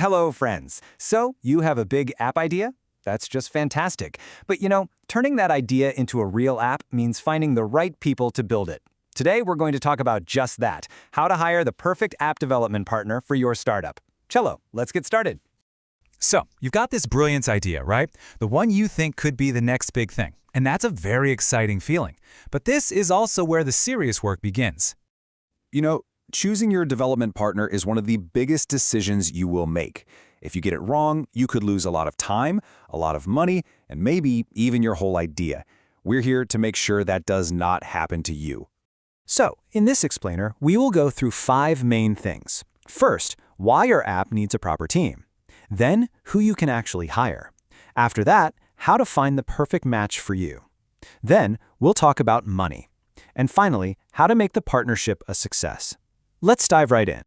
Hello, friends. So, you have a big app idea? That's just fantastic. But turning that idea into a real app means finding the right people to build it. Today, we're going to talk about just that, how to hire the perfect app development partner for your startup. Cello, let's get started. So, you've got this brilliant idea, right? The one you think could be the next big thing. And that's a very exciting feeling. But this is also where the serious work begins. Choosing your development partner is one of the biggest decisions you will make. If you get it wrong, you could lose a lot of time, a lot of money, and maybe even your whole idea. We're here to make sure that does not happen to you. So, in this explainer, we will go through 5 main things. First, why your app needs a proper team. Then, who you can actually hire. After that, how to find the perfect match for you. Then, we'll talk about money. And finally, how to make the partnership a success. Let's dive right in.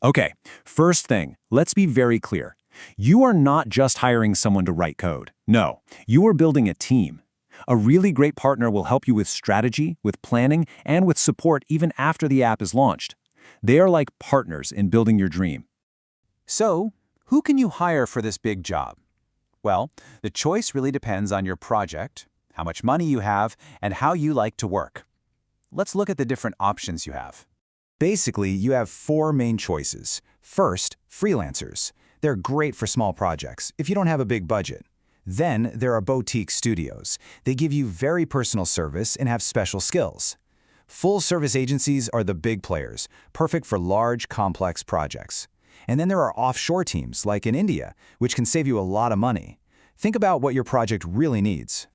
Okay, first thing, let's be very clear. You are not just hiring someone to write code. No, you are building a team. A really great partner will help you with strategy, with planning, and with support even after the app is launched. They are like partners in building your dream. So, who can you hire for this big job? Well, the choice really depends on your project, how much money you have, and how you like to work. Let's look at the different options you have. Basically, you have 4 main choices. First, freelancers. They're great for small projects if you don't have a big budget. Then, there are boutique studios. They give you very personal service and have special skills. Full-service agencies are the big players, perfect for large, complex projects. And then there are offshore teams, like in India, which can save you a lot of money. Think about what your project really needs.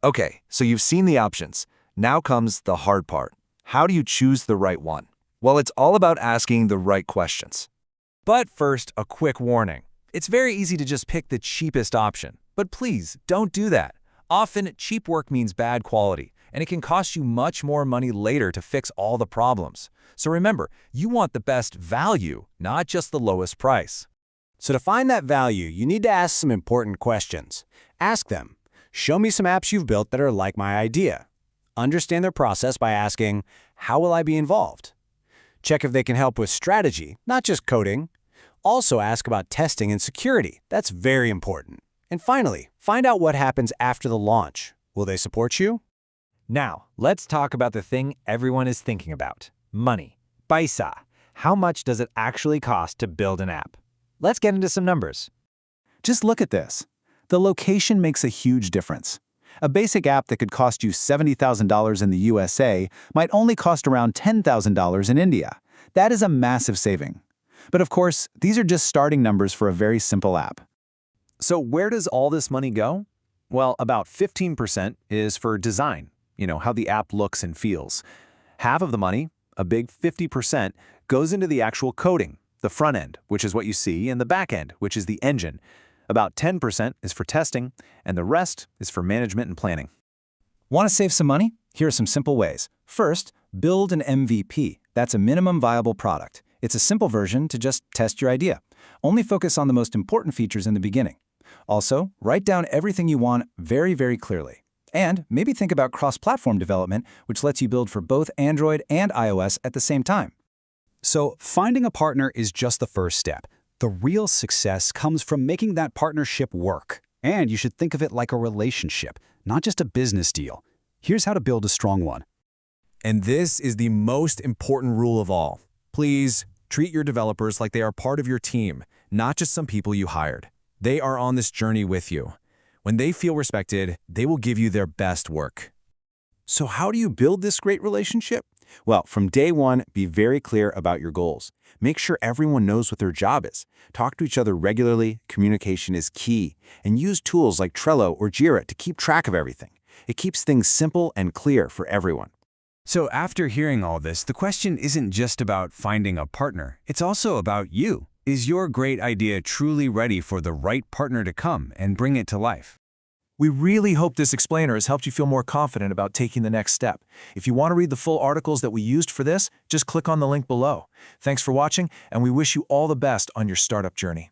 Okay, so you've seen the options. Now comes the hard part. How do you choose the right one? Well, it's all about asking the right questions. But first, a quick warning. It's very easy to just pick the cheapest option. But please, don't do that. Often, cheap work means bad quality, and it can cost you much more money later to fix all the problems. So remember, you want the best value, not just the lowest price. So to find that value, you need to ask some important questions. Ask them, show me some apps you've built that are like my idea. Understand their process by asking, how will I be involved? Check if they can help with strategy, not just coding. Also ask about testing and security. That's very important. And finally, find out what happens after the launch. Will they support you? Now, let's talk about the thing everyone is thinking about. Money. Paisa. How much does it actually cost to build an app? Let's get into some numbers. Just look at this. The location makes a huge difference. A basic app that could cost you $70,000 in the USA might only cost around $10,000 in India. That is a massive saving. But of course, these are just starting numbers for a very simple app. So where does all this money go? Well, about 15% is for design, how the app looks and feels. Half of the money, a big 50%, goes into the actual coding, the front end, which is what you see, and the back end, which is the engine. About 10% is for testing, and the rest is for management and planning. Want to save some money? Here are some simple ways. First, build an MVP. That's a minimum viable product. It's a simple version to just test your idea. Only focus on the most important features in the beginning. Also, write down everything you want very, very clearly. And maybe think about cross-platform development, which lets you build for both Android and iOS at the same time. So, finding a partner is just the first step. The real success comes from making that partnership work. And you should think of it like a relationship, not just a business deal. Here's how to build a strong one. And this is the most important rule of all. Please, treat your developers like they are part of your team, not just some people you hired. They are on this journey with you. When they feel respected, they will give you their best work. So how do you build this great relationship? Well, from day one, be very clear about your goals. Make sure everyone knows what their job is. Talk to each other regularly, communication is key, and use tools like Trello or Jira to keep track of everything. It keeps things simple and clear for everyone. So after hearing all this, the question isn't just about finding a partner. It's also about you. Is your great idea truly ready for the right partner to come and bring it to life? We really hope this explainer has helped you feel more confident about taking the next step. If you want to read the full articles that we used for this, just click on the link below. Thanks for watching, and we wish you all the best on your startup journey.